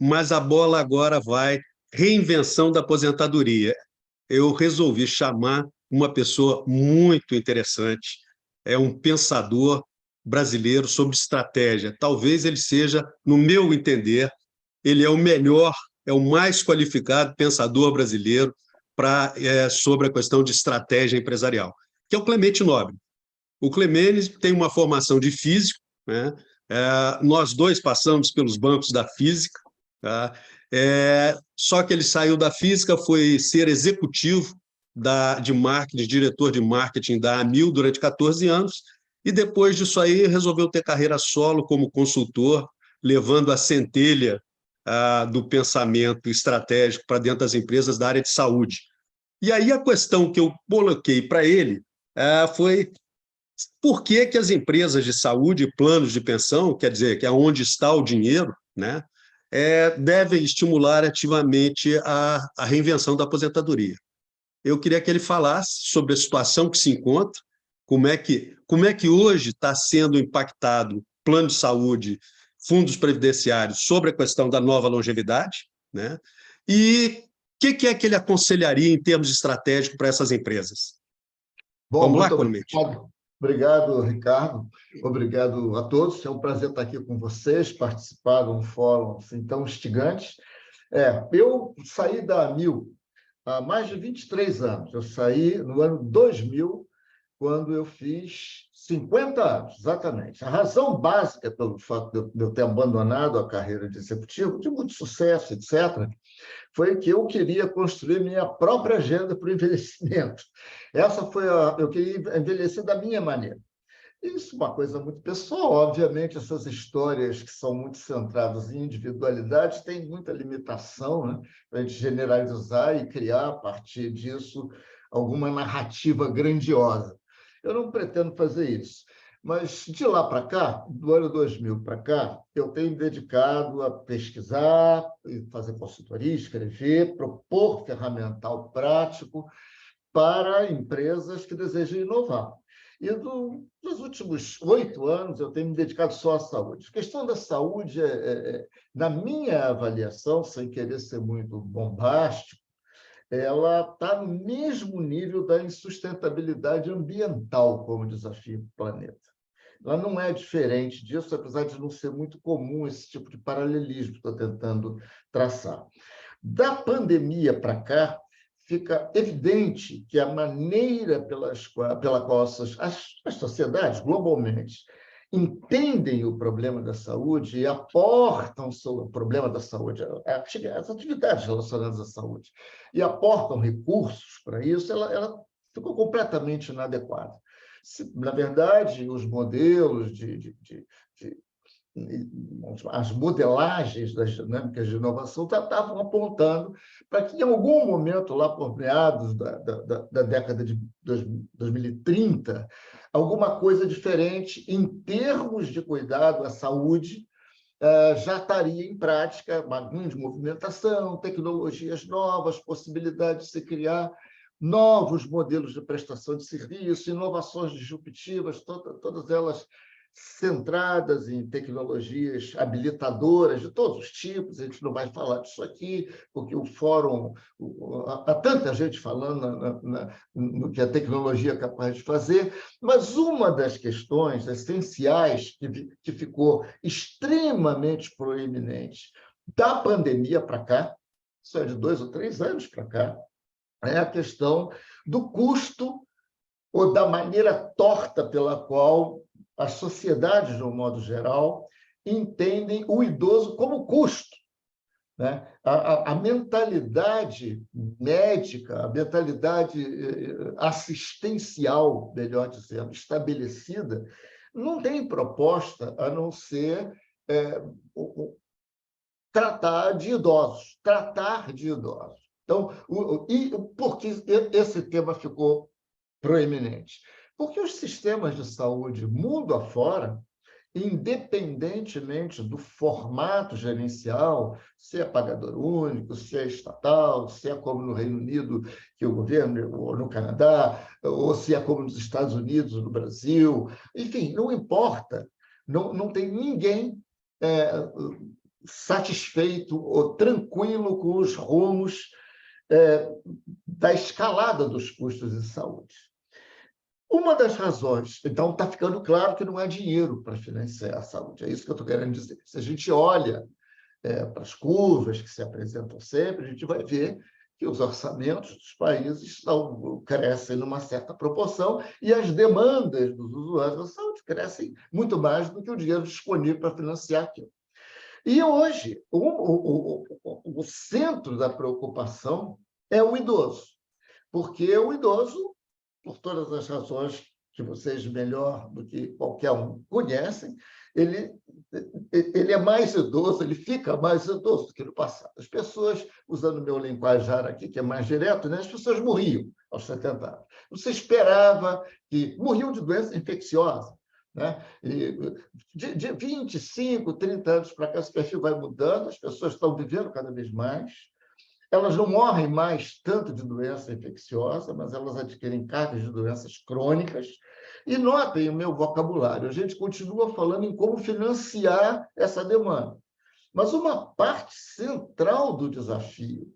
mas a bola agora vai reinvenção da aposentadoria. Eu resolvi chamar uma pessoa muito interessante, é um pensador brasileiro sobre estratégia. Talvez ele seja, no meu entender, ele é o melhor, é o mais qualificado pensador brasileiro sobre a questão de estratégia empresarial, que é o Clemente Nobre. O Clemente tem uma formação de físico, né? Nós dois passamos pelos bancos da física, tá? Só que ele saiu da física, foi ser executivo de marketing, diretor de marketing da Amil durante 14 anos, e depois disso aí resolveu ter carreira solo como consultor, levando a centelha do pensamento estratégico para dentro das empresas da área de saúde. E aí a questão que eu coloquei para ele foi por que que as empresas de saúde e planos de pensão, quer dizer, que é onde está o dinheiro, né, devem estimular ativamente a reinvenção da aposentadoria. Eu queria que ele falasse sobre a situação que se encontra, como é que hoje está sendo impactado plano de saúde, fundos previdenciários sobre a questão da nova longevidade, né? E o que é que ele aconselharia em termos estratégicos para essas empresas? Bom, Vamos lá, muito Clemente. obrigado. Obrigado, Ricardo. Obrigado a todos. É um prazer estar aqui com vocês, participar de um fórum assim, tão instigante. Eu saí da AMIL há mais de 23 anos. Eu saí no ano 2000, quando eu fiz 50 anos, exatamente. A razão básica pelo fato de eu ter abandonado a carreira de executivo, de muito sucesso, etc., foi que eu queria construir minha própria agenda para o envelhecimento. Eu queria envelhecer da minha maneira. Isso é uma coisa muito pessoal. Obviamente, essas histórias que são muito centradas em individualidade têm muita limitação, né? Para a gente generalizar e criar, a partir disso, alguma narrativa grandiosa. Eu não pretendo fazer isso. Mas, de lá para cá, do ano 2000 para cá, eu tenho me dedicado a pesquisar, fazer consultoria, escrever, propor ferramental prático para empresas que desejam inovar. E nos últimos 8 anos, eu tenho me dedicado só à saúde. A questão da saúde, na minha avaliação, sem querer ser muito bombástico, ela está no mesmo nível da insustentabilidade ambiental como desafio do planeta. Ela não é diferente disso, apesar de não ser muito comum esse tipo de paralelismo que estou tentando traçar. Da pandemia para cá, fica evidente que a maneira pela qual as sociedades, globalmente, entendem o problema da saúde e aportam sobre o problema da saúde, as atividades relacionadas à saúde, e aportam recursos para isso, ela ficou completamente inadequada. Na verdade, os modelos as modelagens das dinâmicas de inovação estavam apontando para que, em algum momento, lá por meados da década de 2030, alguma coisa diferente em termos de cuidado à saúde já estaria em prática, uma grande movimentação, tecnologias novas, possibilidade de se criar novos modelos de prestação de serviço, inovações disruptivas, todas elas centradas em tecnologias habilitadoras de todos os tipos. A gente não vai falar disso aqui, porque o fórum, há tanta gente falando no que a tecnologia é capaz de fazer, mas uma das questões essenciais que ficou extremamente proeminente da pandemia para cá, isso é de 2 ou 3 anos para cá, é a questão do custo ou da maneira torta pela qual as sociedades, de um modo geral, entendem o idoso como custo, né? A mentalidade médica, a mentalidade assistencial, melhor dizendo, estabelecida, não tem proposta a não ser tratar de idosos. Então, por que esse tema ficou proeminente? Porque os sistemas de saúde, mundo afora, independentemente do formato gerencial, se é pagador único, se é estatal, se é como no Reino Unido, que o governo, ou no Canadá, ou se é como nos Estados Unidos, ou no Brasil, enfim, não importa, não tem ninguém satisfeito ou tranquilo com os rumos da escalada dos custos de saúde. Uma das razões, então está ficando claro que não há dinheiro para financiar a saúde, é isso que eu estou querendo dizer. Se a gente olha para as curvas que se apresentam sempre, a gente vai ver que os orçamentos dos países crescem numa certa proporção e as demandas dos usuários da saúde crescem muito mais do que o dinheiro disponível para financiar aquilo. E hoje, o centro da preocupação é o idoso, porque o idoso, por todas as razões que vocês melhor do que qualquer um conhecem, ele é mais idoso, ele fica mais idoso do que no passado. As pessoas, usando o meu linguajar aqui, que é mais direto, né? As pessoas morriam aos 70 anos. Você esperava que morriam de doença infecciosa. Né? E de 25, 30 anos para cá, esse perfil vai mudando, as pessoas estão vivendo cada vez mais, elas não morrem mais tanto de doença infecciosa, mas elas adquirem cargas de doenças crônicas. E notem o meu vocabulário, a gente continua falando em como financiar essa demanda. Mas uma parte central do desafio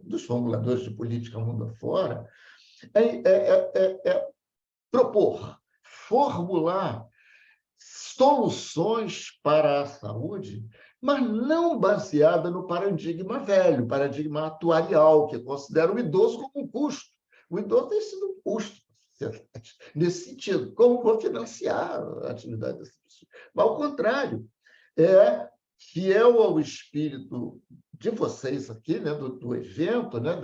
dos formuladores de política mundo afora é propor, formular soluções para a saúde, mas não baseada no paradigma velho, paradigma atuarial, que considera o idoso como um custo. O idoso tem sido um custo nesse sentido. Como vou financiar a atividade dessa pessoa? Mas, ao contrário, é fiel ao espírito de vocês aqui, né, do evento, né,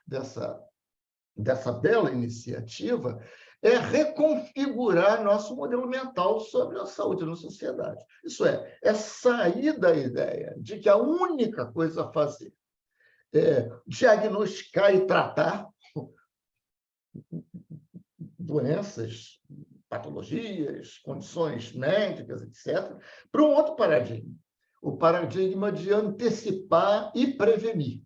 dessa bela iniciativa, é reconfigurar nosso modelo mental sobre a saúde na sociedade. Isso é sair da ideia de que a única coisa a fazer é diagnosticar e tratar doenças, patologias, condições médicas, etc., para um outro paradigma, o paradigma de antecipar e prevenir,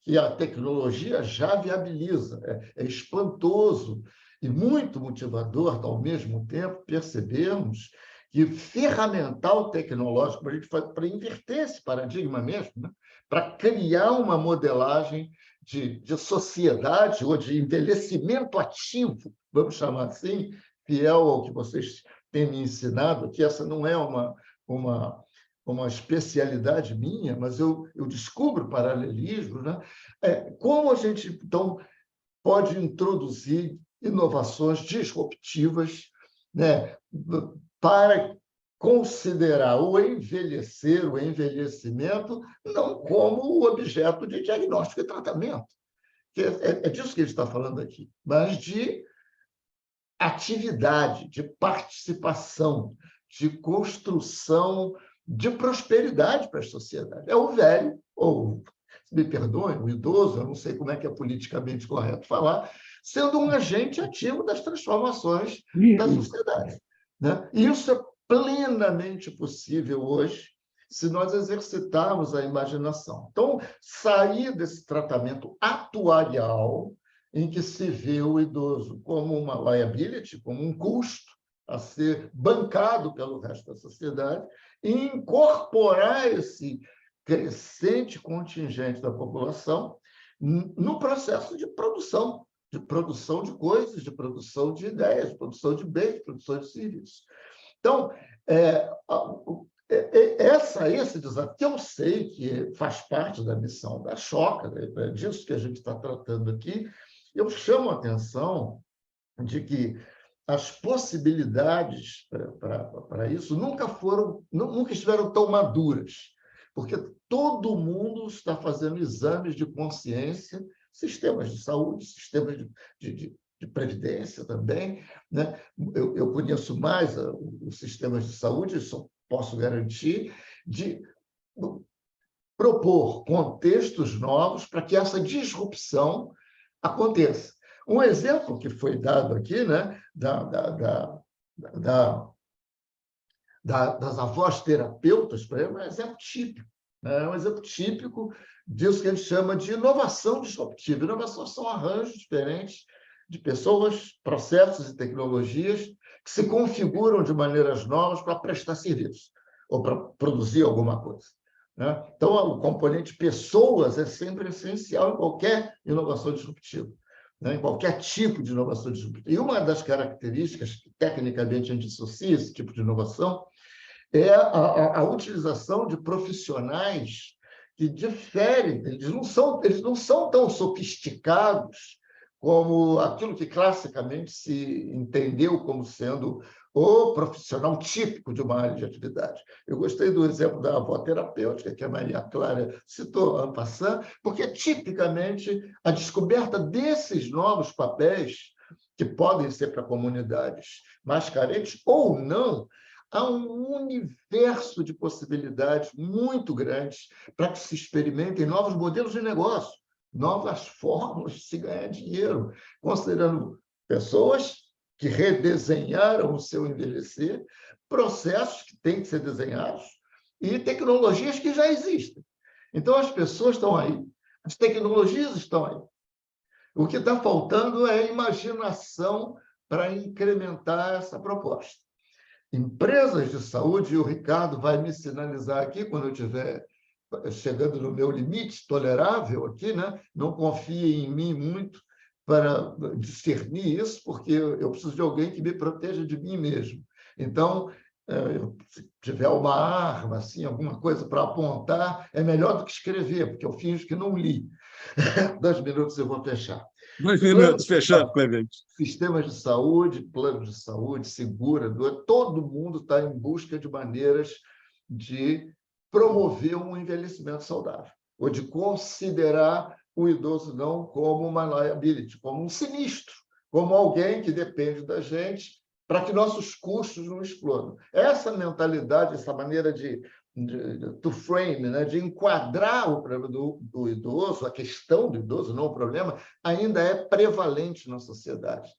que a tecnologia já viabiliza. É espantoso e muito motivador, ao mesmo tempo, percebermos que ferramental tecnológico para inverter esse paradigma mesmo, né? Para criar uma modelagem de sociedade ou de envelhecimento ativo, vamos chamar assim, fiel ao que vocês têm me ensinado, que essa não é uma especialidade minha, mas eu descubro paralelismos, né? Como a gente, então, pode introduzir inovações disruptivas, né, para considerar o envelhecimento não como objeto de diagnóstico e tratamento, que é disso que a gente está falando aqui, mas de atividade, de participação, de construção de prosperidade para a sociedade. É o velho, ou, me perdoem, o idoso, eu não sei como é que é politicamente correto falar, sendo um agente ativo das transformações da sociedade. Né? E isso é plenamente possível hoje, se nós exercitarmos a imaginação. Então, sair desse tratamento atuarial, em que se vê o idoso como uma liability, como um custo a ser bancado pelo resto da sociedade, e incorporar esse crescente contingente da população no processo de produção de coisas, de produção de ideias, de produção de bens, de produção de serviços. Então, esse desafio, que eu sei que faz parte da missão da Choca, é disso que a gente está tratando aqui, eu chamo a atenção de que as possibilidades para isso nunca estiveram tão maduras, porque todo mundo está fazendo exames de consciência, sistemas de saúde, sistemas de previdência também, né? Eu conheço mais os sistemas de saúde, isso posso garantir, de propor contextos novos para que essa disrupção aconteça. Um exemplo que foi dado aqui, né, das avós terapeutas, por exemplo, é um exemplo típico. Né? É um exemplo típico disso que a gente chama de inovação disruptiva. Inovação são arranjos diferentes de pessoas, processos e tecnologias que se configuram de maneiras novas para prestar serviço ou para produzir alguma coisa. né? Então, o componente pessoas é sempre essencial em qualquer inovação disruptiva, né? Em qualquer tipo de inovação disruptiva. E uma das características que, tecnicamente, a gente associa esse tipo de inovação é a utilização de profissionais que diferem, eles não são tão sofisticados como aquilo que classicamente se entendeu como sendo o profissional típico de uma área de atividade. Eu gostei do exemplo da avó terapêutica, que a Maria Clara citou en passant, porque, tipicamente, a descoberta desses novos papéis, que podem ser para comunidades mais carentes ou não, há um universo de possibilidades muito grandes para que se experimentem novos modelos de negócio, novas formas de se ganhar dinheiro, considerando pessoas que redesenharam o seu envelhecer, processos que têm que ser desenhados e tecnologias que já existem. Então, as pessoas estão aí, as tecnologias estão aí. O que está faltando é imaginação para incrementar essa proposta. Empresas de saúde, e o Ricardo vai me sinalizar aqui quando eu estiver chegando no meu limite tolerável aqui, né? Não confie em mim muito para discernir isso, porque eu preciso de alguém que me proteja de mim mesmo. Então, se tiver uma arma, assim, alguma coisa para apontar, é melhor do que escrever, porque eu finjo que não li. 2 minutos eu vou fechar. 2 minutos, fechando, Clemente. Sistemas de saúde, planos de saúde, segurador, todo mundo está em busca de maneiras de promover um envelhecimento saudável, ou de considerar o idoso não como uma liability, como um sinistro, como alguém que depende da gente para que nossos custos não explodam. Essa mentalidade, essa maneira de to frame, né, de enquadrar o problema do idoso, a questão do idoso, não o problema, ainda é prevalente na sociedade.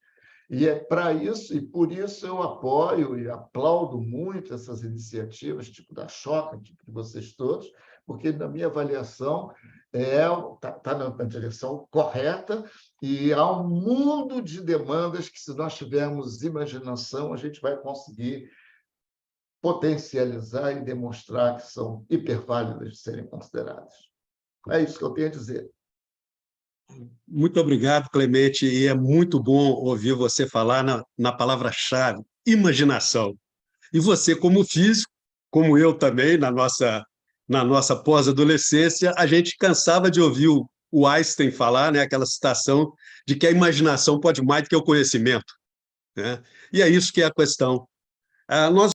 E é para isso, e por isso eu apoio e aplaudo muito essas iniciativas, tipo da Choca, tipo de vocês todos, porque, na minha avaliação, está na direção correta e há um mundo de demandas que, se nós tivermos imaginação, a gente vai conseguir potencializar e demonstrar que são hiperválidas de serem consideradas. É isso que eu tenho a dizer. Muito obrigado, Clemente, e é muito bom ouvir você falar na palavra-chave, imaginação. E você, como físico, como eu também, na nossa pós-adolescência, a gente cansava de ouvir o Einstein falar, né, aquela citação de que a imaginação pode mais do que o conhecimento, né? E é isso que é a questão. Nós